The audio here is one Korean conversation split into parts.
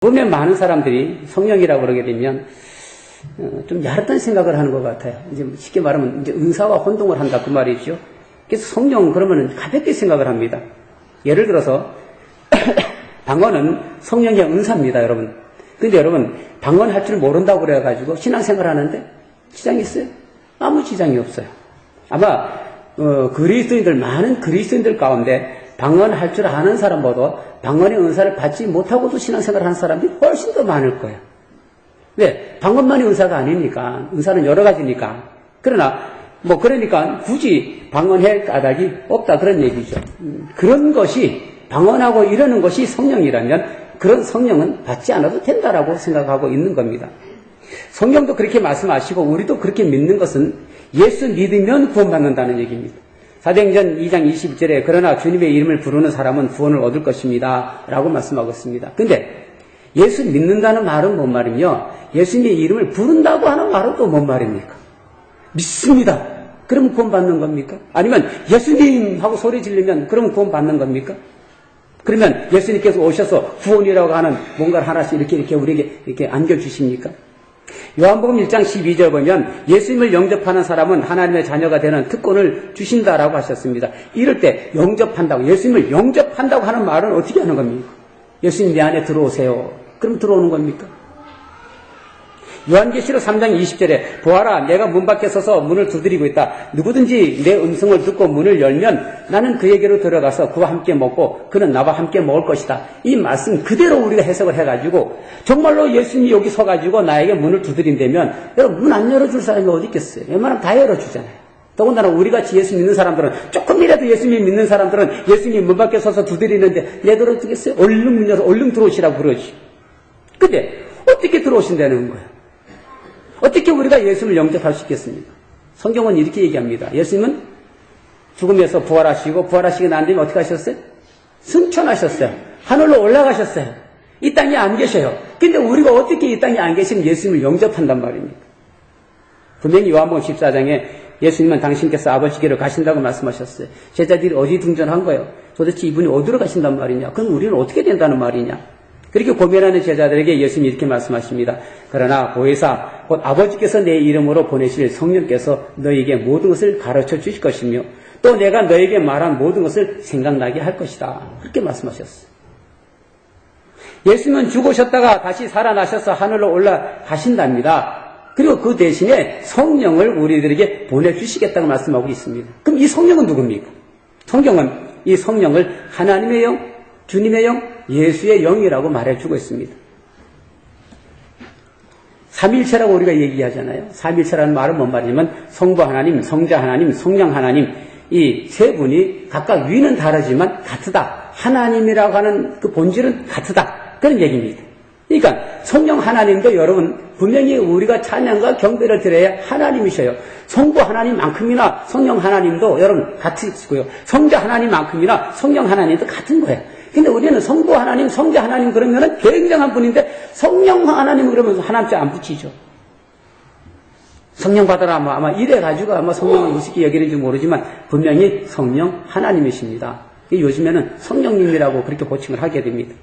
보면 많은 사람들이 성령이라고 그러게 되면 좀 얕은 생각을 하는 것 같아요. 이제 쉽게 말하면 이제 은사와 혼동을 한다 그 말이죠. 그래서 성령 그러면 가볍게 생각을 합니다. 예를 들어서 방언은 성령의 은사입니다, 여러분. 근데 여러분 방언할 줄 모른다고 그래가지고 신앙생활 하는데 지장이 있어요? 아무 지장이 없어요. 아마 많은 그리스도인들 가운데 방언할 줄 아는 사람보다 방언의 은사를 받지 못하고도 신앙생활을 하는 사람들이 훨씬 더 많을 거예요. 왜? 방언만이 은사가 아니니까. 은사는 여러 가지니까. 그러니까 굳이 방언할 까닭이 없다 그런 얘기죠. 그런 것이 방언하고 이러는 것이 성령이라면 그런 성령은 받지 않아도 된다라고 생각하고 있는 겁니다. 성령도 그렇게 말씀하시고 우리도 그렇게 믿는 것은 예수 믿으면 구원받는다는 얘기입니다. 사도행전 2장 22절에 그러나 주님의 이름을 부르는 사람은 구원을 얻을 것입니다 라고 말씀하고 있습니다. 근데 예수 믿는다는 말은 뭔 말이며 예수님의 이름을 부른다고 하는 말은 또 뭔 말입니까? 믿습니다. 그러면 구원받는 겁니까? 아니면 예수님 하고 소리 지르면 그러면 구원받는 겁니까? 그러면 예수님께서 오셔서 구원이라고 하는 뭔가를 하나씩 이렇게 우리에게 이렇게 안겨주십니까? 요한복음 1장 12절 보면 예수님을 영접하는 사람은 하나님의 자녀가 되는 특권을 주신다라고 하셨습니다. 이럴 때 영접한다고, 예수님을 영접한다고 하는 말은 어떻게 하는 겁니까? 예수님 내 안에 들어오세요. 그럼 들어오는 겁니까? 요한계시록 3장 20절에 보아라 내가 문 밖에 서서 문을 두드리고 있다. 누구든지 내 음성을 듣고 문을 열면 나는 그에게로 들어가서 그와 함께 먹고 그는 나와 함께 먹을 것이다. 이 말씀 그대로 우리가 해석을 해가지고 정말로 예수님이 여기 서가지고 나에게 문을 두드린다면 여러분 문 안 열어줄 사람이 어디 있겠어요? 웬만하면 다 열어주잖아요. 더군다나 우리같이 예수 믿는 사람들은 조금이라도 예수님 믿는 사람들은 예수님 문 밖에 서서 두드리는데 내들어 두겠어요? 얼른 문 열어서 얼른 들어오시라고 그러지. 근데 어떻게 들어오신다는 거예요? 어떻게 우리가 예수님을 영접할 수 있겠습니까? 성경은 이렇게 얘기합니다. 예수님은 죽음에서 부활하시고 부활하시고 난 뒤에 어떻게 하셨어요? 승천하셨어요. 하늘로 올라가셨어요. 이 땅에 안 계셔요. 근데 우리가 어떻게 이 땅에 안 계시면 예수님을 영접한단 말입니까? 분명히 요한복음 14장에 예수님은 당신께서 아버지께로 가신다고 말씀하셨어요. 제자들이 어디둥절한 거예요. 도대체 이분이 어디로 가신단 말이냐? 그럼 우리는 어떻게 된다는 말이냐? 그렇게 고민하는 제자들에게 예수님이 이렇게 말씀하십니다. 그러나 보혜사 곧 아버지께서 내 이름으로 보내실 성령께서 너에게 모든 것을 가르쳐 주실 것이며 또 내가 너에게 말한 모든 것을 생각나게 할 것이다. 그렇게 말씀하셨어요. 예수님은 죽으셨다가 다시 살아나셔서 하늘로 올라가신답니다. 그리고 그 대신에 성령을 우리들에게 보내주시겠다고 말씀하고 있습니다. 그럼 이 성령은 누굽니까? 성경은 이 성령을 하나님의 영, 주님의 영, 예수의 영이라고 말해주고 있습니다. 삼일체라고 우리가 얘기하잖아요. 삼일체라는 말은 뭔 말이냐면 성부 하나님, 성자 하나님, 성령 하나님 이 세 분이 각각 위는 다르지만 같으다. 하나님이라고 하는 그 본질은 같으다. 그런 얘기입니다. 그러니까 성령 하나님도 여러분 분명히 우리가 찬양과 경배를 드려야 하나님이셔요. 성부 하나님만큼이나 성령 하나님도 여러분 같으시고요. 성자 하나님만큼이나 성령 하나님도 같은 거예요. 근데 우리는 성부 하나님, 성자 하나님 그러면은 굉장한 분인데 성령 하나님 그러면서 하나님째 안 붙이죠. 성령 받아라 아마 이래가지고 아마 성령을 우습게 여기는지 모르지만 분명히 성령 하나님이십니다. 요즘에는 성령님이라고 그렇게 호칭을 하게 됩니다.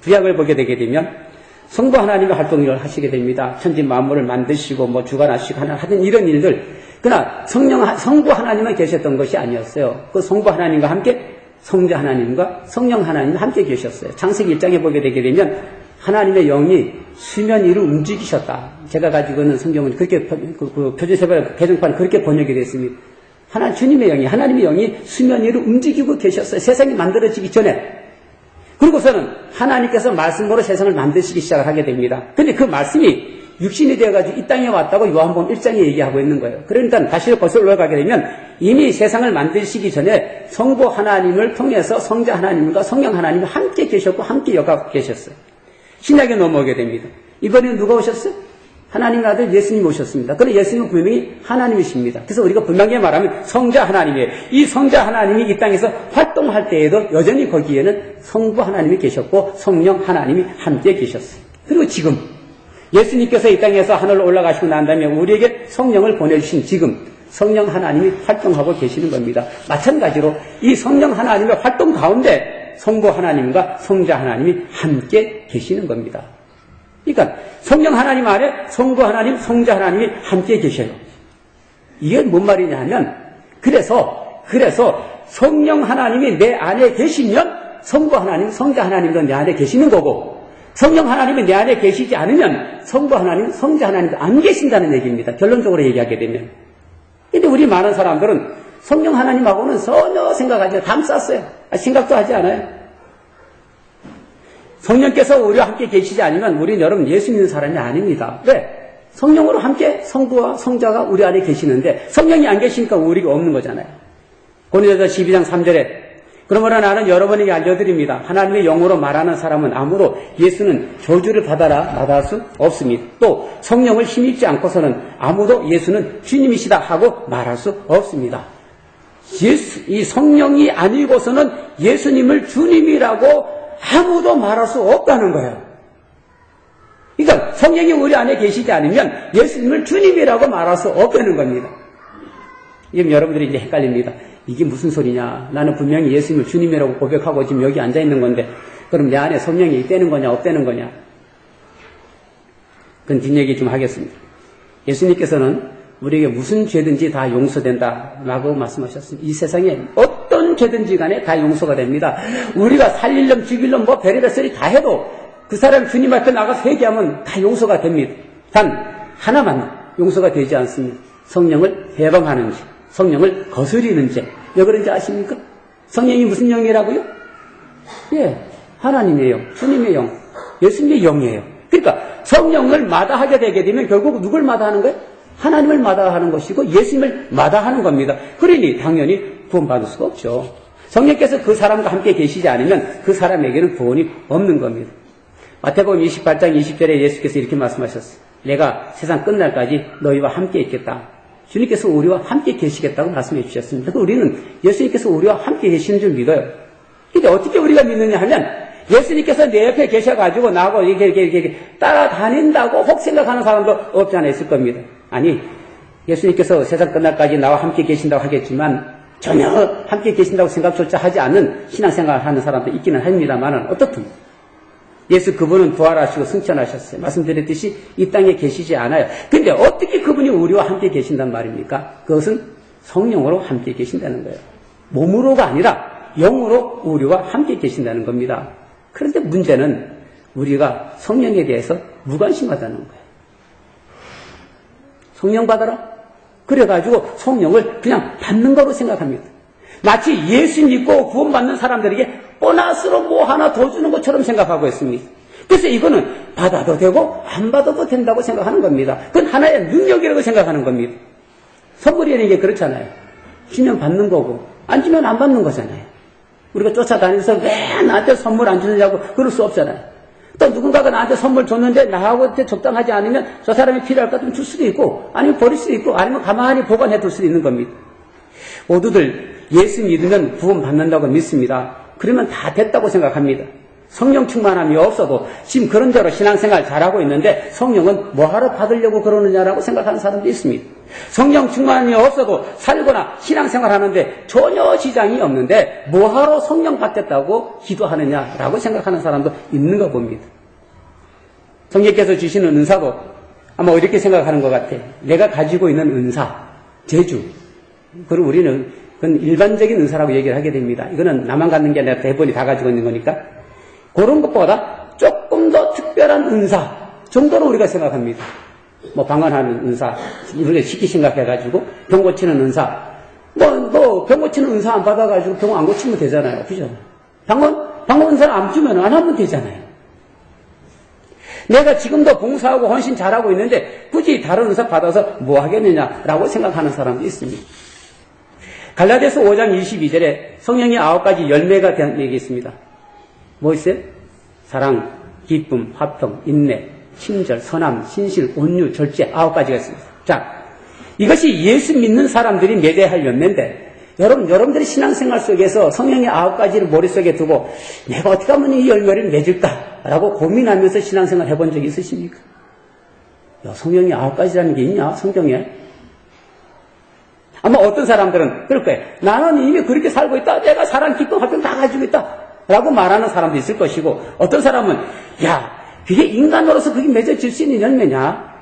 구약을 보게 되게 되면 성부 하나님의 활동을 하시게 됩니다. 천지 만물을 만드시고 주관하시고 하는 이런 일들. 그러나 성부 하나님만 계셨던 것이 아니었어요. 그 성부 하나님과 함께 성자 하나님과 성령 하나님과 함께 계셨어요. 창세기 1장에 보게 되게 되면 하나님의 영이 수면 위로 움직이셨다. 제가 가지고 있는 성경은 그렇게 표준세발 개정판 그렇게 번역이 됐습니다. 주님의 영이 하나님의 영이 수면 위로 움직이고 계셨어요. 세상이 만들어지기 전에. 그리고서는 하나님께서 말씀으로 세상을 만드시기 시작을 하게 됩니다. 근데 그 말씀이 육신이 되어가지고 이 땅에 왔다고 요한복음 1장에 얘기하고 있는 거예요. 그러니까 다시 거슬러 올라가게 되면 이미 세상을 만드시기 전에 성부 하나님을 통해서 성자 하나님과 성령 하나님이 함께 계셨고 함께 역하고 계셨어요. 신약에 넘어오게 됩니다. 이번에는 누가 오셨어요? 하나님의 아들 예수님이 오셨습니다. 그런데 예수님은 분명히 하나님이십니다. 그래서 우리가 분명히 말하면 성자 하나님이에요. 이 성자 하나님이 이 땅에서 활동할 때에도 여전히 거기에는 성부 하나님이 계셨고 성령 하나님이 함께 계셨어요. 그리고 지금 예수님께서 이 땅에서 하늘로 올라가시고 난 다음에 우리에게 성령을 보내주신 지금 성령 하나님이 활동하고 계시는 겁니다. 마찬가지로 이 성령 하나님의 활동 가운데 성부 하나님과 성자 하나님이 함께 계시는 겁니다. 그러니까 성령 하나님 안에 성부 하나님, 성자 하나님이 함께 계셔요. 이게 뭔 말이냐 하면 그래서 성령 하나님이 내 안에 계시면 성부 하나님, 성자 하나님도 내 안에 계시는 거고 성령 하나님이 내 안에 계시지 않으면 성부 하나님, 성자 하나님도 안 계신다는 얘기입니다. 결론적으로 얘기하게 되면. 근데 우리 많은 사람들은 성령 하나님하고는 전혀 생각하지 않아요. 담쌌어요. 생각도 하지 않아요. 성령께서 우리와 함께 계시지 않으면 우리는 여러분 예수 믿는 사람이 아닙니다. 왜? 성령으로 함께 성부와 성자가 우리 안에 계시는데 성령이 안 계시니까 우리가 없는 거잖아요. 고린도서 12장 3절에 그러므로 나는 여러분에게 알려드립니다. 하나님의 영으로 말하는 사람은 아무로 예수는 저주를 받을 수 없습니다. 또 성령을 힘입지 않고서는 아무도 예수는 주님이시다 하고 말할 수 없습니다. 이 성령이 아니고서는 예수님을 주님이라고 아무도 말할 수 없다는 거예요. 그러니까 성령이 우리 안에 계시지 않으면 예수님을 주님이라고 말할 수 없다는 겁니다. 지금 여러분들이 이제 헷갈립니다. 이게 무슨 소리냐? 나는 분명히 예수님을 주님이라고 고백하고 지금 여기 앉아 있는 건데 그럼 내 안에 성령이 있다는 거냐 없다는 거냐? 그건 뒷얘기 좀 하겠습니다. 예수님께서는 우리에게 무슨 죄든지 다 용서된다라고 말씀하셨습니다. 이 세상에 어떤 죄든지 간에 다 용서가 됩니다. 우리가 살릴 놈 죽일 놈 뭐 별의별 소리 다 해도 그 사람 주님 앞에 나가서 회개하면 다 용서가 됩니다. 단 하나만 용서가 되지 않습니다. 성령을 해방하는 죄, 성령을 거스리는 죄. 왜 그런지 아십니까? 성령이 무슨 영이라고요? 예, 하나님의 영, 주님의 영, 예수님의 영이에요. 그러니까 성령을 마다하게 되게 되면 결국 누굴 마다하는 거예요? 하나님을 마다하는 것이고 예수님을 마다하는 겁니다. 그러니 당연히 구원받을 수가 없죠. 성령께서 그 사람과 함께 계시지 않으면 그 사람에게는 구원이 없는 겁니다. 마태복음 28장 20절에 예수께서 이렇게 말씀하셨어요. 내가 세상 끝날까지 너희와 함께 있겠다. 주님께서 우리와 함께 계시겠다고 말씀해 주셨습니다. 그래서 우리는 예수님께서 우리와 함께 계시는 줄 믿어요. 근데 어떻게 우리가 믿느냐 하면 예수님께서 내 옆에 계셔가지고 나하고 이렇게 따라다닌다고 혹 생각하는 사람도 없지 않아 있을 겁니다. 아니, 예수님께서 세상 끝날까지 나와 함께 계신다고 하겠지만 전혀 함께 계신다고 생각조차 하지 않는 신앙생활을 하는 사람도 있기는 합니다만 어떻든 예수 그분은 부활하시고 승천하셨어요. 말씀드렸듯이 이 땅에 계시지 않아요. 근데 어떻게 그분이 우리와 함께 계신단 말입니까? 그것은 성령으로 함께 계신다는 거예요. 몸으로가 아니라 영으로 우리와 함께 계신다는 겁니다. 그런데 문제는 우리가 성령에 대해서 무관심하다는 거예요. 성령 받아라? 그래가지고 성령을 그냥 받는 거로 생각합니다. 마치 예수 믿고 구원받는 사람들에게 보너스로 뭐 하나 더 주는 것처럼 생각하고 있습니다. 그래서 이거는 받아도 되고 안 받아도 된다고 생각하는 겁니다. 그건 하나의 능력이라고 생각하는 겁니다. 선물이라는 게 그렇잖아요. 주면 받는 거고 안 주면 안 받는 거잖아요. 우리가 쫓아다니면서 왜 나한테 선물 안 주느냐고 그럴 수 없잖아요. 또 누군가가 나한테 선물 줬는데 나하고 적당하지 않으면 저 사람이 필요할 것 같으면 줄 수도 있고 아니면 버릴 수도 있고 아니면 가만히 보관해 둘 수도 있는 겁니다. 모두들 예수 믿으면 구원 받는다고 믿습니다. 그러면 다 됐다고 생각합니다. 성령 충만함이 없어도 지금 그런 대로 신앙생활 잘하고 있는데 성령은 뭐하러 받으려고 그러느냐라고 생각하는 사람도 있습니다. 성령 충만함이 없어도 살거나 신앙생활 하는데 전혀 지장이 없는데 뭐하러 성령 받겠다고 기도하느냐라고 생각하는 사람도 있는 거 봅니다. 성령께서 주시는 은사도 아마 이렇게 생각하는 것 같아요. 내가 가지고 있는 은사, 재주. 그리고 우리는 그건 일반적인 은사라고 얘기를 하게 됩니다. 이거는 나만 갖는 게 아니라 대부분이 다 가지고 있는 거니까. 그런 것보다 조금 더 특별한 은사 정도로 우리가 생각합니다. 뭐 방언하는 은사, 우리가 쉽게 생각해가지고 병 고치는 은사, 뭐 병 고치는 은사 안 받아가지고 병 안 고치면 되잖아요. 그죠? 방언 은사를 안 주면 안 하면 되잖아요. 내가 지금도 봉사하고 헌신 잘하고 있는데 굳이 다른 은사 받아서 뭐 하겠느냐라고 생각하는 사람도 있습니다. 갈라디아서 5장 22절에 성령의 9가지 열매가 대한 얘기 있습니다. 뭐 있어요? 사랑, 기쁨, 화평, 인내, 친절, 선함, 신실, 온유, 절제 9가지가 있습니다. 자, 이것이 예수 믿는 사람들이 맺어야 할 열매인데 여러분들이 신앙생활 속에서 성령의 9가지를 머릿속에 두고 내가 어떻게 하면 이 열매를 맺을까라고 고민하면서 신앙생활 해본 적이 있으십니까? 야, 성령의 9가지라는 게 있냐? 성경에? 아마 어떤 사람들은 그럴 거예요. 나는 이미 그렇게 살고 있다. 내가 사랑, 기쁨, 화평 다 가지고 있다. 라고 말하는 사람도 있을 것이고, 어떤 사람은 야, 그게 인간으로서 그게 맺어질 수 있는 열매냐?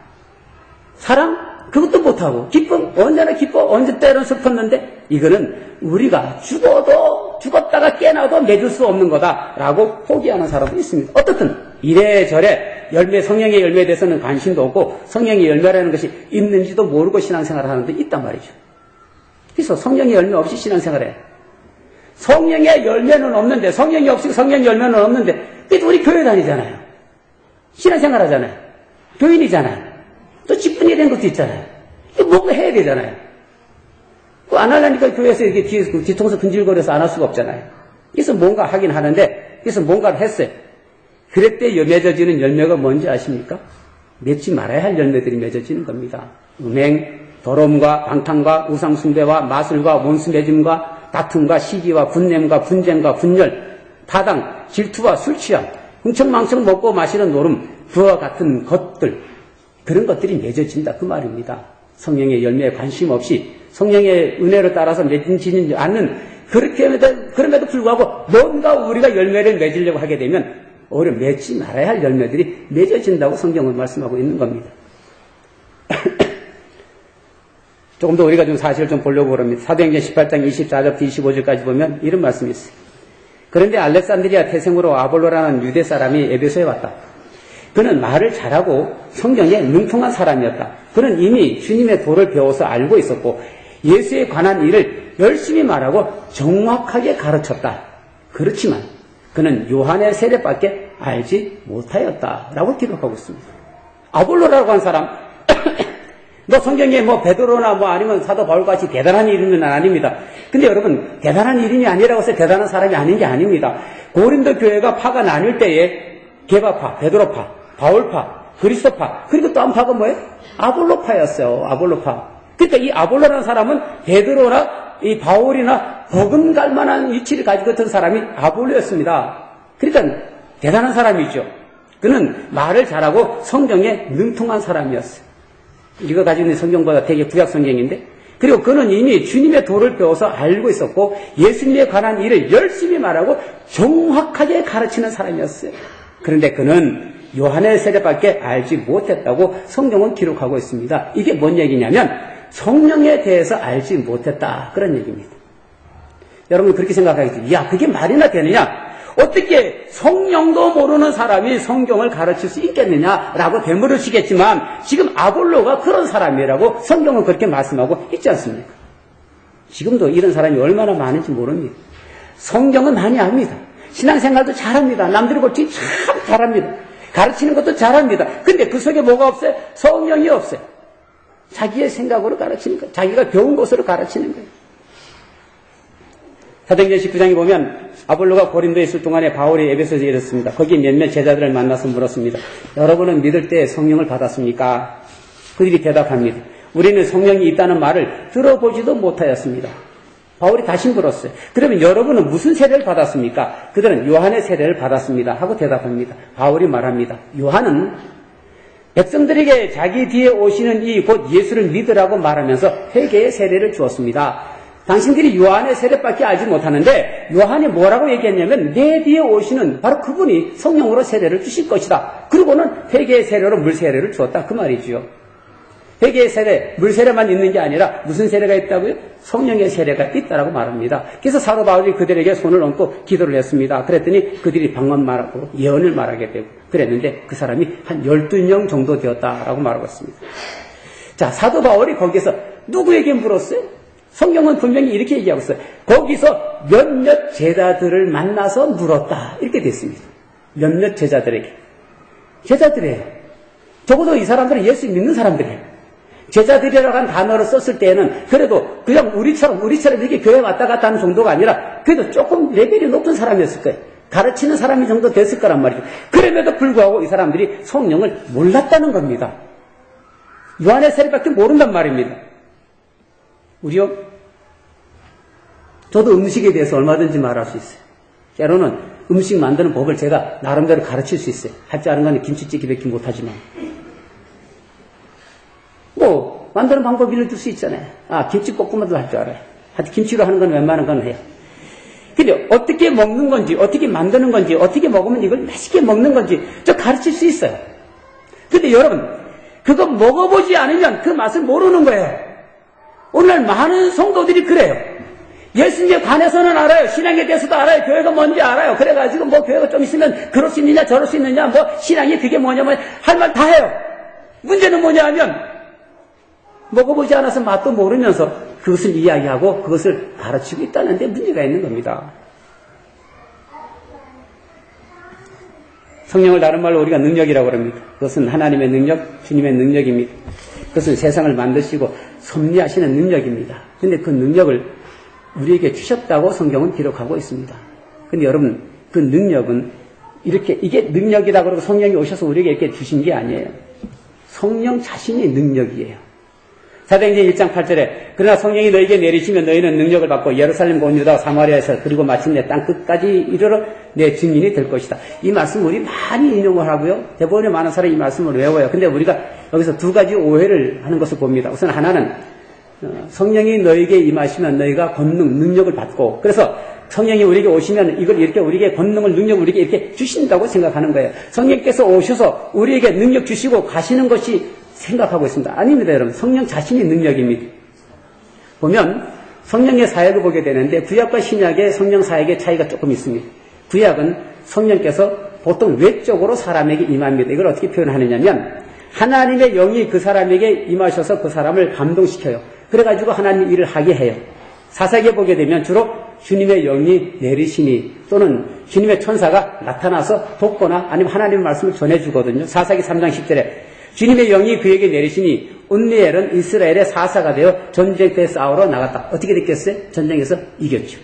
사랑? 그것도 못하고, 기쁨? 언제나 기뻐, 언제 때는 슬펐는데, 이거는 우리가 죽었다가 깨나도 맺을 수 없는 거다라고 포기하는 사람도 있습니다. 어떻든 이래저래 열매, 성령의 열매에 대해서는 관심도 없고, 성령의 열매라는 것이 있는지도 모르고 신앙생활을 하는 데 있단 말이죠. 그래서 성령의 열매 없이 신앙생활해. 성령의 열매는 없는데, 성령이 없이 성령의 열매는 없는데, 그래도 우리 교회 다니잖아요. 신앙생활 하잖아요. 교인이잖아요. 또 직분이 된 것도 있잖아요. 뭔가 해야 되잖아요. 안 하려니까 교회에서 이렇게 뒤통수 근질거려서 안 할 수가 없잖아요. 그래서 뭔가 하긴 하는데, 그래서 뭔가를 했어요. 그럴 때 맺어지는 열매가 뭔지 아십니까? 맺지 말아야 할 열매들이 맺어지는 겁니다. 음행, 더러움과 방탕과 우상숭배와 마술과 원수맺음과 다툼과 시기와 분냄과 분쟁과 분열, 타당, 질투와 술취함, 흥청망청 먹고 마시는 노름, 그와 같은 것들, 그런 것들이 맺어진다 그 말입니다. 성령의 열매에 관심 없이 성령의 은혜로 따라서 맺어지지 않는, 그럼에도 불구하고 뭔가 우리가 열매를 맺으려고 하게 되면 오히려 맺지 말아야 할 열매들이 맺어진다고 성경은 말씀하고 있는 겁니다. 조금 더 우리가 좀 사실을 좀 보려고 그럽니다. 사도행전 18장 24절부터 25절까지 보면 이런 말씀이 있어요. 그런데 알렉산드리아 태생으로 아볼로라는 유대 사람이 에베소에 왔다. 그는 말을 잘하고 성경에 능통한 사람이었다. 그는 이미 주님의 도를 배워서 알고 있었고 예수에 관한 일을 열심히 말하고 정확하게 가르쳤다. 그렇지만 그는 요한의 세례밖에 알지 못하였다라고 기록하고 있습니다. 아볼로라고 한 사람, 너 성경에 베드로나 아니면 사도 바울같이 대단한 이름은 아닙니다. 근데 여러분, 대단한 이름이 아니라고 해서 대단한 사람이 아닌 게 아닙니다. 고린도 교회가 파가 나뉠 때에 게바파, 베드로파, 바울파, 그리스도파, 그리고 또 한 파가 뭐예요? 아볼로파였어요. 아볼로파. 그러니까 이 아볼로라는 사람은 베드로나 이 바울이나 버금갈 만한 위치를 가지고 있던 사람이 아볼로였습니다. 그러니까 대단한 사람이죠. 그는 말을 잘하고 성경에 능통한 사람이었어요. 우리가 가지고 있는 성경보다 되게 구약 성경인데, 그리고 그는 이미 주님의 도를 배워서 알고 있었고 예수님에 관한 일을 열심히 말하고 정확하게 가르치는 사람이었어요. 그런데 그는 요한의 세례밖에 알지 못했다고 성경은 기록하고 있습니다. 이게 뭔 얘기냐면 성령에 대해서 알지 못했다, 그런 얘기입니다. 여러분 그렇게 생각하겠죠. 야, 그게 말이나 되느냐? 어떻게 성령도 모르는 사람이 성경을 가르칠 수 있겠느냐라고 되물으시겠지만, 지금 아볼로가 그런 사람이라고 성경은 그렇게 말씀하고 있지 않습니까? 지금도 이런 사람이 얼마나 많은지 모릅니다. 성경은 많이 압니다. 신앙생활도 잘합니다. 남들이 볼지 참 잘합니다. 가르치는 것도 잘합니다. 근데 그 속에 뭐가 없어요? 성령이 없어요. 자기의 생각으로 가르치는 거예요. 자기가 배운 것으로 가르치는 거예요. 사도행전 19장에 보면 아볼로가 고린도에 있을 동안에 바울이 에베소에 이르렀습니다. 거기 몇몇 제자들을 만나서 물었습니다. 여러분은 믿을 때 성령을 받았습니까? 그들이 대답합니다. 우리는 성령이 있다는 말을 들어보지도 못하였습니다. 바울이 다시 물었어요. 그러면 여러분은 무슨 세례를 받았습니까? 그들은 요한의 세례를 받았습니다 하고 대답합니다. 바울이 말합니다. 요한은 백성들에게 자기 뒤에 오시는 이 곧 예수를 믿으라고 말하면서 회개의 세례를 주었습니다. 당신들이 요한의 세례밖에 알지 못하는데 요한이 뭐라고 얘기했냐면 내 뒤에 오시는 바로 그분이 성령으로 세례를 주실 것이다. 그리고는 회개의 세례로 물 세례를 주었다, 그 말이지요. 회개의 세례, 물 세례만 있는 게 아니라 무슨 세례가 있다고요? 성령의 세례가 있다라고 말합니다. 그래서 사도 바울이 그들에게 손을 얹고 기도를 했습니다. 그랬더니 그들이 방언 말하고 예언을 말하게 되고 그랬는데 그 사람이 한 12명 정도 되었다라고 말하고 있습니다. 자, 사도 바울이 거기서 누구에게 물었어요? 성경은 분명히 이렇게 얘기하고 있어요. 거기서 몇몇 제자들을 만나서 물었다, 이렇게 됐습니다. 몇몇 제자들에게. 제자들이에요. 적어도 이 사람들은 예수 믿는 사람들이에요. 제자들이라고 한 단어를 썼을 때에는 그래도 그냥 우리처럼 이렇게 교회 왔다 갔다 하는 정도가 아니라 그래도 조금 레벨이 높은 사람이었을 거예요. 가르치는 사람이 정도 됐을 거란 말이죠. 그럼에도 불구하고 이 사람들이 성령을 몰랐다는 겁니다. 요한의 세례밖에 모른단 말입니다. 우리요? 저도 음식에 대해서 얼마든지 말할 수 있어요. 때로는 음식 만드는 법을 제가 나름대로 가르칠 수 있어요. 할 줄 아는 건 김치찌개밖에 못하지만. 만드는 방법 알려줄 수 있잖아요. 김치볶음밥도 할 줄 알아요. 하여튼 김치로 하는 건 웬만한 건 해요. 근데 어떻게 먹는 건지, 어떻게 만드는 건지, 어떻게 먹으면 이걸 맛있게 먹는 건지 저 가르칠 수 있어요. 근데 여러분, 그거 먹어보지 않으면 그 맛을 모르는 거예요. 오늘날 많은 성도들이 그래요. 예수님에 관해서는 알아요. 신앙에 대해서도 알아요. 교회가 뭔지 알아요. 그래가지고 뭐 교회가 좀 있으면 그럴 수 있느냐 저럴 수 있느냐 뭐 신앙이 그게 뭐냐면 할 말 다 해요. 문제는 뭐냐 하면 먹어보지 않아서 맛도 모르면서 그것을 이야기하고 그것을 가르치고 있다는 데 문제가 있는 겁니다. 성령을 다른 말로 우리가 능력이라고 합니다. 그것은 하나님의 능력, 주님의 능력입니다. 그것은 세상을 만드시고 섭리하시는 능력입니다. 그런데 그 능력을 우리에게 주셨다고 성경은 기록하고 있습니다. 그런데 여러분, 그 능력은 이렇게 이게 능력이다 그러고 성령이 오셔서 우리에게 이렇게 주신 게 아니에요. 성령 자신이 능력이에요. 사도행전 1장 8절에 그러나 성령이 너희에게 내리시면 너희는 능력을 받고 예루살렘과 온 유다와 사마리아에서 그리고 마침내 땅 끝까지 이르러 내 증인이 될 것이다. 이 말씀 우리 많이 인용을 하고요. 대부분의 많은 사람이 이 말씀을 외워요. 근데 우리가 여기서 두 가지 오해를 하는 것을 봅니다. 우선 하나는 성령이 너희에게 임하시면 너희가 권능, 능력을 받고 그래서 성령이 우리에게 오시면 이걸 이렇게 우리에게 권능을, 능력을 우리에게 이렇게 주신다고 생각하는 거예요. 성령께서 오셔서 우리에게 능력 주시고 가시는 것이 생각하고 있습니다. 아닙니다, 여러분. 성령 자신이 능력입니다. 보면 성령의 사역을 보게 되는데 구약과 신약의 성령 사역의 차이가 조금 있습니다. 구약은 성령께서 보통 외적으로 사람에게 임합니다. 이걸 어떻게 표현하느냐면 하나님의 영이 그 사람에게 임하셔서 그 사람을 감동시켜요. 그래가지고 하나님 일을 하게 해요. 사사기에 보게 되면 주로 주님의 영이 내리시니 또는 주님의 천사가 나타나서 돕거나 아니면 하나님의 말씀을 전해주거든요. 사사기 3장 10절에 주님의 영이 그에게 내리시니 온니엘은 이스라엘의 사사가 되어 전쟁터에 싸우러 나갔다. 어떻게 됐겠어요? 전쟁에서 이겼죠.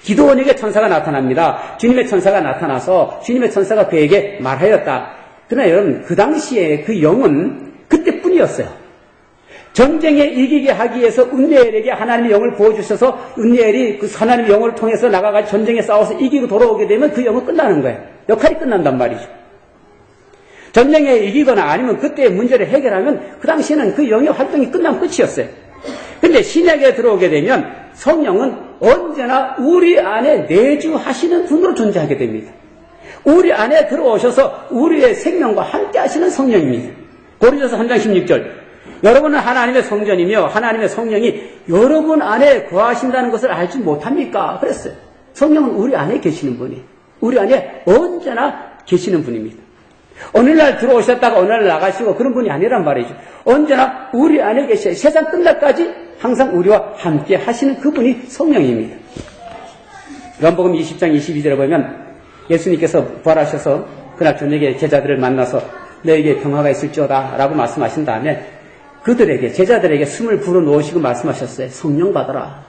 기드온에게 천사가 나타납니다. 주님의 천사가 나타나서 주님의 천사가 그에게 말하였다. 그러나 여러분 그 당시에 그 영은 그때뿐이었어요. 전쟁에 이기게 하기 위해서 온니엘에게 하나님의 영을 부어주셔서 온니엘이 그 하나님의 영을 통해서 나가가지고 전쟁에 싸워서 이기고 돌아오게 되면 그 영은 끝나는 거예요. 역할이 끝난단 말이죠. 전쟁에 이기거나 아니면 그때의 문제를 해결하면 그 당시에는 그 영의 활동이 끝나면 끝이었어요. 근데 신약에 들어오게 되면 성령은 언제나 우리 안에 내주하시는 분으로 존재하게 됩니다. 우리 안에 들어오셔서 우리의 생명과 함께 하시는 성령입니다. 고린도서 3장 16절 여러분은 하나님의 성전이며 하나님의 성령이 여러분 안에 거하신다는 것을 알지 못합니까? 그랬어요. 성령은 우리 안에 계시는 분이에요. 우리 안에 언제나 계시는 분입니다. 어느 날 들어오셨다가 어느 날 나가시고 그런 분이 아니란 말이죠. 언제나 우리 안에 계셔요. 세상 끝날까지 항상 우리와 함께 하시는 그분이 성령입니다. 요한복음 20장 22절에 보면 예수님께서 부활하셔서 그날 저녁에 제자들을 만나서 너에게 평화가 있을지어다 라고 말씀하신 다음에 그들에게 제자들에게 숨을 불어넣으시고 말씀하셨어요. 성령 받아라.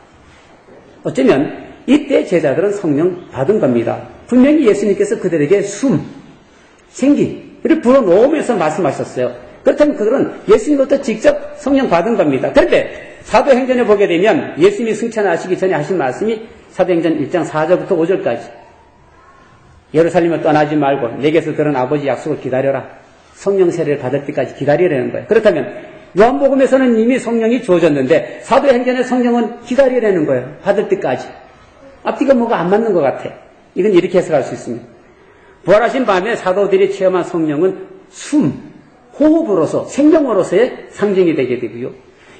어쩌면 이때 제자들은 성령 받은 겁니다. 분명히 예수님께서 그들에게 숨, 생기를 불어넣으면서 말씀하셨어요. 그렇다면 그들은 예수님부터 직접 성령 받은 겁니다. 그런데 사도행전에 보게 되면 예수님이 승천하시기 전에 하신 말씀이 사도행전 1장 4절부터 5절까지 예루살렘을 떠나지 말고 내게서 들은 아버지 약속을 기다려라. 성령 세례를 받을 때까지 기다리라는 거예요. 그렇다면 요한복음에서는 이미 성령이 주어졌는데 사도행전의 성령은 기다리라는 거예요. 받을 때까지. 앞뒤가 뭐가 안 맞는 것 같아. 이건 이렇게 해석할 수 있습니다. 부활하신 밤에 사도들이 체험한 성령은 숨, 호흡으로서 생명으로서의 상징이 되게 되고요.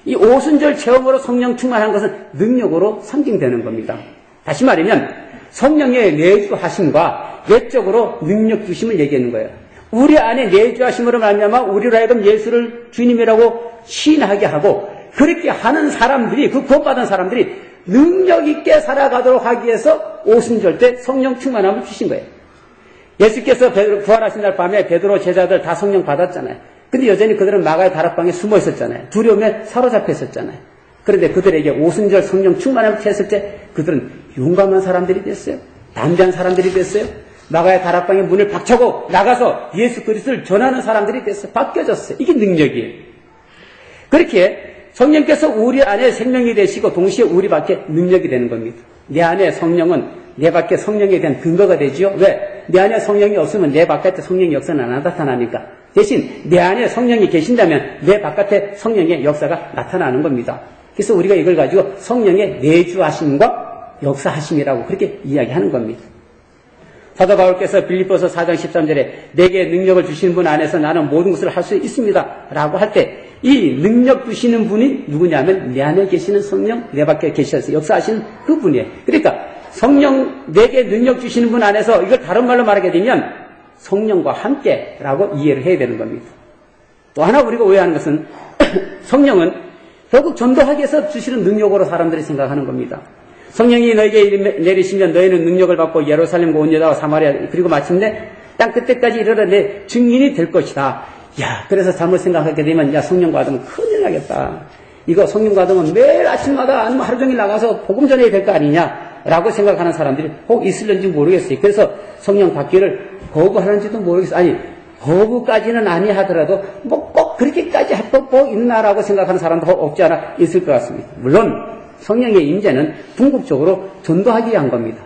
이 오순절 체험으로 성령 충만한 것은 능력으로 상징되는 겁니다. 다시 말하면 성령의 내주하심과 외적으로 능력 주심을 얘기하는 거예요. 우리 안에 내주하심으로 말미암아 우리로 하여금 예수를 주님이라고 시인하게 하고 그렇게 하는 사람들이 그 구원받은 사람들이 능력 있게 살아가도록 하기 위해서 오순절 때 성령 충만함을 주신 거예요. 예수께서 부활하신 날 밤에 베드로 제자들 다 성령 받았잖아요. 근데 여전히 그들은 마가의 다락방에 숨어 있었잖아요. 두려움에 사로잡혀 있었잖아요. 그런데 그들에게 오순절 성령 충만함을 했을 때 그들은 용감한 사람들이 됐어요. 담대한 사람들이 됐어요. 마가의 다락방에 문을 박차고 나가서 예수 그리스도를 전하는 사람들이 됐어요. 바뀌어졌어요. 이게 능력이에요. 그렇게 성령께서 우리 안에 생명이 되시고 동시에 우리 밖에 능력이 되는 겁니다. 내 안에 성령은 내 밖에 성령에 대한 근거가 되지요. 왜? 내 안에 성령이 없으면 내 바깥에 성령의 역사는 안 나타나니까. 대신 내 안에 성령이 계신다면 내 바깥에 성령의 역사가 나타나는 겁니다. 그래서 우리가 이걸 가지고 성령의 내주하심과 역사하심이라고 그렇게 이야기하는 겁니다. 사도 바울께서 빌립보서 4장 13절에 내게 능력을 주시는 분 안에서 나는 모든 것을 할 수 있습니다 라고 할 때 이 능력 주시는 분이 누구냐면 내 안에 계시는 성령, 내 밖에 계셔서 역사하시는 그 분이에요. 그러니까 성령, 내게 능력 주시는 분 안에서, 이걸 다른 말로 말하게 되면 성령과 함께 라고 이해를 해야 되는 겁니다. 또 하나 우리가 오해하는 것은 성령은 결국 전도하기 위해서 주시는 능력으로 사람들이 생각하는 겁니다. 성령이 너에게 내리시면 너희는 능력을 받고 예루살렘과 온 유다와 사마리아 그리고 마침내 땅 끝때까지 이르러 내 증인이 될 것이다. 야, 그래서 잘못 생각하게 되면 야, 성령 받으면 큰일 나겠다. 이거 성령 받으면 매일 아침마다 아니면 하루 종일 나가서 복음 전해야 될 거 아니냐라고 생각하는 사람들이 혹 있을는지 모르겠어요. 그래서 성령 받기를 거부하는지도 모르겠어요. 아니, 거부까지는 아니하더라도 뭐 꼭 그렇게까지 할 법 뭐 있나라고 생각하는 사람도 없지 않아 있을 것 같습니다. 물론 성령의 임재는 궁극적으로 전도하기 위한 겁니다.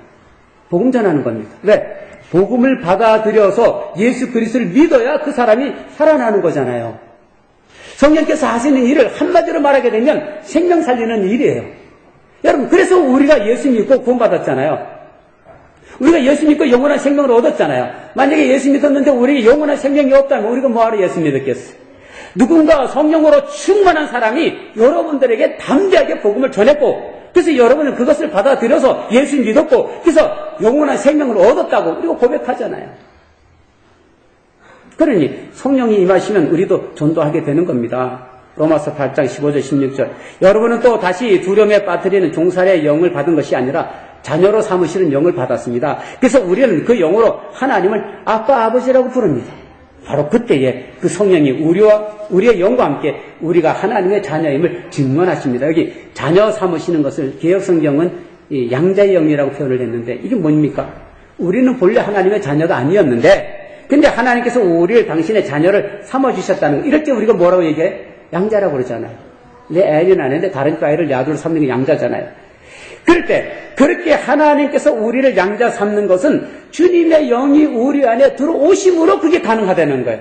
복음 전하는 겁니다. 왜? 복음을 받아들여서 예수 그리스도를 믿어야 그 사람이 살아나는 거잖아요. 성령께서 하시는 일을 한마디로 말하게 되면 생명 살리는 일이에요. 여러분, 그래서 우리가 예수 믿고 구원받았잖아요. 우리가 예수 믿고 영원한 생명을 얻었잖아요. 만약에 예수 믿었는데 우리에게 영원한 생명이 없다면 우리가 뭐하러 예수 믿었겠어요? 누군가 성령으로 충만한 사람이 여러분들에게 담대하게 복음을 전했고, 그래서 여러분은 그것을 받아들여서 예수 믿었고, 그래서 영원한 생명을 얻었다고 우리가 고백하잖아요. 그러니 성령이 임하시면 우리도 전도하게 되는 겁니다. 로마서 8장 15절 16절. 여러분은 또 다시 두려움에 빠뜨리는 종살의 영을 받은 것이 아니라 자녀로 삼으시는 영을 받았습니다. 그래서 우리는 그 영으로 하나님을 아빠 아버지라고 부릅니다. 바로 그때에 그 성령이 우리의 영과 함께 우리가 하나님의 자녀임을 증언하십니다. 여기 자녀 삼으시는 것을 개역성경은 양자의 영이라고 표현을 했는데 이게 뭡니까? 우리는 본래 하나님의 자녀가 아니었는데 근데 하나님께서 우리를 당신의 자녀를 삼아주셨다는 거. 이럴 때 우리가 뭐라고 얘기해? 양자라고 그러잖아요. 내 애는 아닌데 다른 아이를 내 아들로 삼는 게 양자잖아요. 그럴 때 그렇게 하나님께서 우리를 양자 삼는 것은 주님의 영이 우리 안에 들어오심으로 그게 가능하다는 거예요.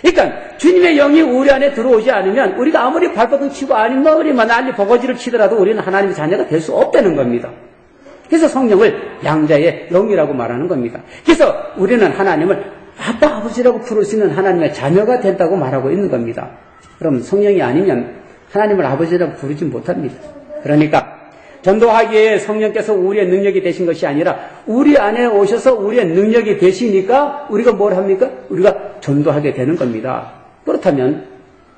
그러니까 주님의 영이 우리 안에 들어오지 않으면 우리가 아무리 발버둥 치고 아니면 우리만 난리 버거지를 치더라도 우리는 하나님의 자녀가 될 수 없다는 겁니다. 그래서 성령을 양자의 영이라고 말하는 겁니다. 그래서 우리는 하나님을 아빠 아버지라고 부를 수 있는 하나님의 자녀가 된다고 말하고 있는 겁니다. 그럼 성령이 아니면 하나님을 아버지라고 부르지 못합니다. 그러니까 전도하기에 성령께서 우리의 능력이 되신 것이 아니라 우리 안에 오셔서 우리의 능력이 되시니까 우리가 뭘 합니까? 우리가 전도하게 되는 겁니다. 그렇다면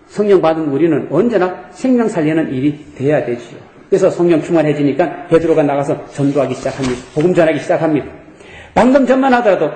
성령 받은 우리는 언제나 생명 살리는 일이 돼야 되지요. 그래서 성령 충만해지니까 베드로가 나가서 전도하기 시작합니다. 복음 전하기 시작합니다. 방금 전만 하더라도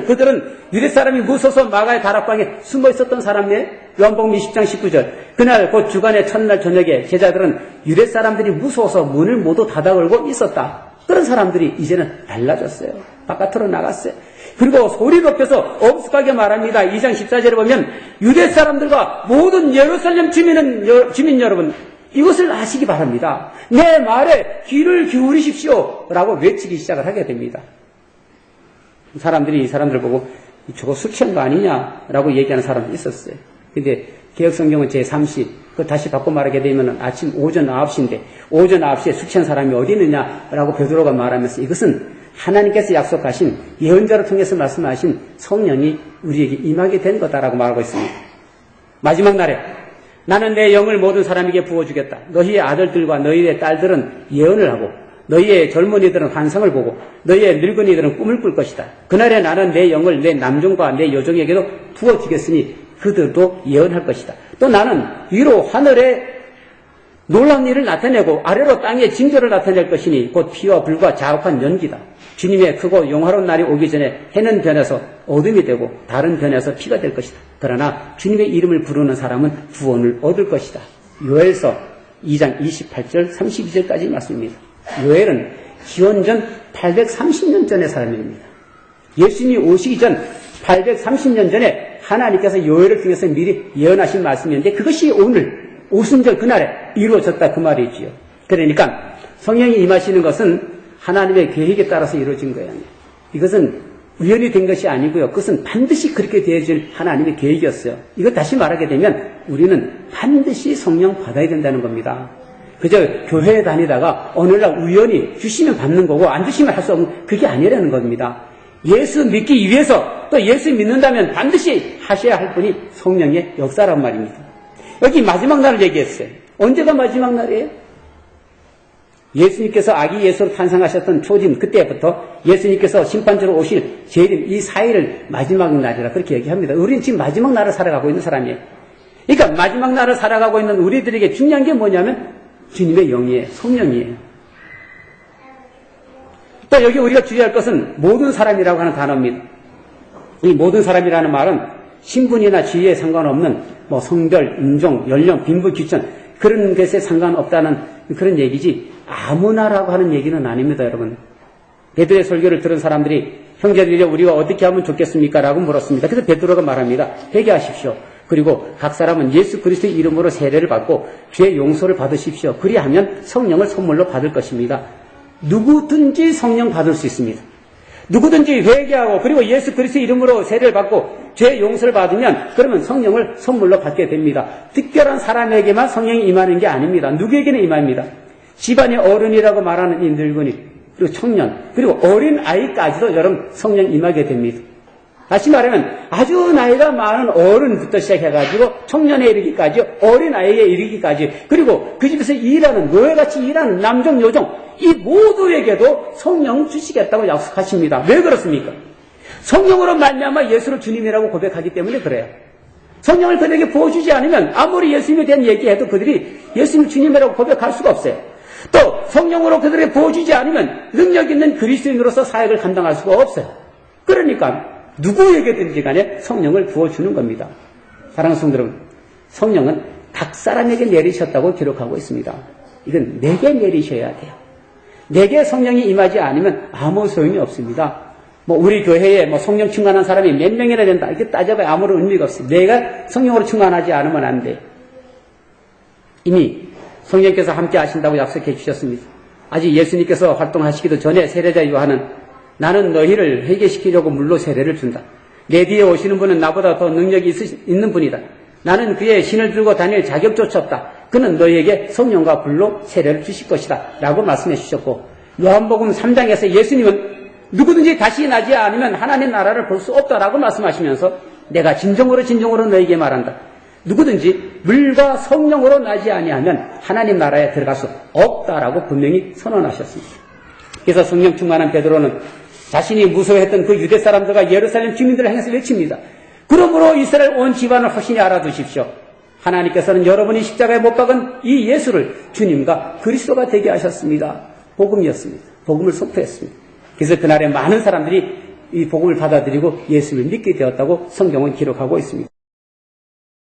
그들은 유대 사람이 무서워서 마가의 다락방에 숨어 있었던 사람이에요. 요한복음 20장 19절. 그날 곧 주간의 첫날 저녁에 제자들은 유대 사람들이 무서워서 문을 모두 닫아 걸고 있었다. 그런 사람들이 이제는 달라졌어요. 바깥으로 나갔어요. 그리고 소리 높여서 엄숙하게 말합니다. 2장 14절에 보면 유대 사람들과 모든 예루살렘 주민 여러분, 이것을 아시기 바랍니다. 내 말에 귀를 기울이십시오 라고 외치기 시작을 하게 됩니다. 사람들이 이 사람들 보고 저거 술 취한 거 아니냐라고 얘기하는 사람도 있었어요. 근데 개역성경은 제3시, 그 다시 바꿔 말하게 되면 아침 오전 9시인데 오전 9시에 술 취한 사람이 어디 있느냐라고 베드로가 말하면서 이것은 하나님께서 약속하신 예언자를 통해서 말씀하신 성령이 우리에게 임하게 된 거다라고 말하고 있습니다. 마지막 날에 나는 내 영을 모든 사람에게 부어주겠다. 너희의 아들들과 너희의 딸들은 예언을 하고 너희의 젊은이들은 환상을 보고 너희의 늙은이들은 꿈을 꿀 것이다. 그날에 나는 내 영을 내 남종과 내 여종에게도 부어주겠으니 그들도 예언할 것이다. 또 나는 위로 하늘에 놀라운 일을 나타내고 아래로 땅에 징조를 나타낼 것이니 곧 피와 불과 자욱한 연기다. 주님의 크고 영화로운 날이 오기 전에 해는 변해서 어둠이 되고 달은 변해서 피가 될 것이다. 그러나 주님의 이름을 부르는 사람은 구원을 얻을 것이다. 요엘서 2장 28절 32절까지 말씀입니다. 요엘은 기원전 830년 전의 사람입니다. 예수님이 오시기 전 830년 전에 하나님께서 요엘을 통해서 미리 예언하신 말씀이었는데 그것이 오늘 오순절 그날에 이루어졌다 그 말이지요. 그러니까 성령이 임하시는 것은 하나님의 계획에 따라서 이루어진 거예요. 이것은 우연히 된 것이 아니고요. 그것은 반드시 그렇게 되어질 하나님의 계획이었어요. 이거 다시 말하게 되면 우리는 반드시 성령 받아야 된다는 겁니다. 그저 교회에 다니다가 어느 날 우연히 주시면 받는 거고 안 주시면 할 수 없는 그게 아니라는 겁니다. 예수 믿기 위해서 또 예수 믿는다면 반드시 하셔야 할 분이 성령의 역사란 말입니다. 여기 마지막 날을 얘기했어요. 언제가 마지막 날이에요? 예수님께서 아기 예수로 탄생하셨던 초림 그때부터 예수님께서 심판주로 오실 재림 이 사이를 마지막 날이라 그렇게 얘기합니다. 우리는 지금 마지막 날을 살아가고 있는 사람이에요. 그러니까 마지막 날을 살아가고 있는 우리들에게 중요한 게 뭐냐면 주님의 영이에요. 성령이에요. 또 여기 우리가 주의할 것은 모든 사람이라고 하는 단어입니다. 이 모든 사람이라는 말은 신분이나 지위에 상관없는 뭐 성별, 인종, 연령, 빈부, 귀천 그런 것에 상관없다는 그런 얘기지 아무나라고 하는 얘기는 아닙니다, 여러분. 베드로의 설교를 들은 사람들이 형제들이 우리가 어떻게 하면 좋겠습니까? 라고 물었습니다. 그래서 베드로가 말합니다. 회개하십시오. 그리고 각 사람은 예수 그리스도의 이름으로 세례를 받고 죄의 용서를 받으십시오. 그리하면 성령을 선물로 받을 것입니다. 누구든지 성령 받을 수 있습니다. 누구든지 회개하고 그리고 예수 그리스도의 이름으로 세례를 받고 죄의 용서를 받으면 그러면 성령을 선물로 받게 됩니다. 특별한 사람에게만 성령이 임하는 게 아닙니다. 누구에게나 임합니다. 집안의 어른이라고 말하는 이 늙은이 그리고 청년 그리고 어린 아이까지도 여러분 성령 임하게 됩니다. 다시 말하면 아주 나이가 많은 어른부터 시작해가지고 청년에 이르기까지 어린 아이에 이르기까지 그리고 그 집에서 일하는 노예같이 일하는 남종 여종 이 모두에게도 성령 주시겠다고 약속하십니다. 왜 그렇습니까? 성령으로 말미암아 예수를 주님이라고 고백하기 때문에 그래요. 성령을 그들에게 부어주지 않으면 아무리 예수님에 대한 얘기해도 그들이 예수님을 주님이라고 고백할 수가 없어요. 또 성령으로 그들에게 부어주지 않으면 능력 있는 그리스도인으로서 사역을 감당할 수가 없어요. 그러니까 누구에게든지 간에 성령을 부어주는 겁니다. 사랑하는 성도 여러분, 성령은 각 사람에게 내리셨다고 기록하고 있습니다. 이건 내게 내리셔야 돼요. 내게 성령이 임하지 않으면 아무 소용이 없습니다. 뭐 우리 교회에 뭐 성령 충만한 사람이 몇 명이나 된다 이렇게 따져봐야 아무런 의미가 없어요. 내가 성령으로 충만하지 않으면 안 돼. 이미 성령께서 함께 하신다고 약속해 주셨습니다. 아직 예수님께서 활동하시기도 전에 세례자 요한은 나는 너희를 회개시키려고 물로 세례를 준다. 내 뒤에 오시는 분은 나보다 더 능력이 있는 분이다. 나는 그의 신을 들고 다닐 자격조차 없다. 그는 너희에게 성령과 불로 세례를 주실 것이다. 라고 말씀해 주셨고 요한복음 3장에서 예수님은 누구든지 다시 나지 않으면 하나님 나라를 볼 수 없다라고 말씀하시면서 내가 진정으로 너희에게 말한다. 누구든지 물과 성령으로 나지 아니하면 하나님 나라에 들어갈 수 없다라고 분명히 선언하셨습니다. 그래서 성령 충만한 베드로는 자신이 무서워했던 그 유대 사람들과 예루살렘 주민들을 향해서 외칩니다. 그러므로 이스라엘 온 집안을 확실히 알아두십시오. 하나님께서는 여러분이 십자가에 못 박은 이 예수를 주님과 그리스도가 되게 하셨습니다. 복음이었습니다. 복음을 선포했습니다. 그래서 그날에 많은 사람들이 이 복음을 받아들이고 예수를 믿게 되었다고 성경은 기록하고 있습니다.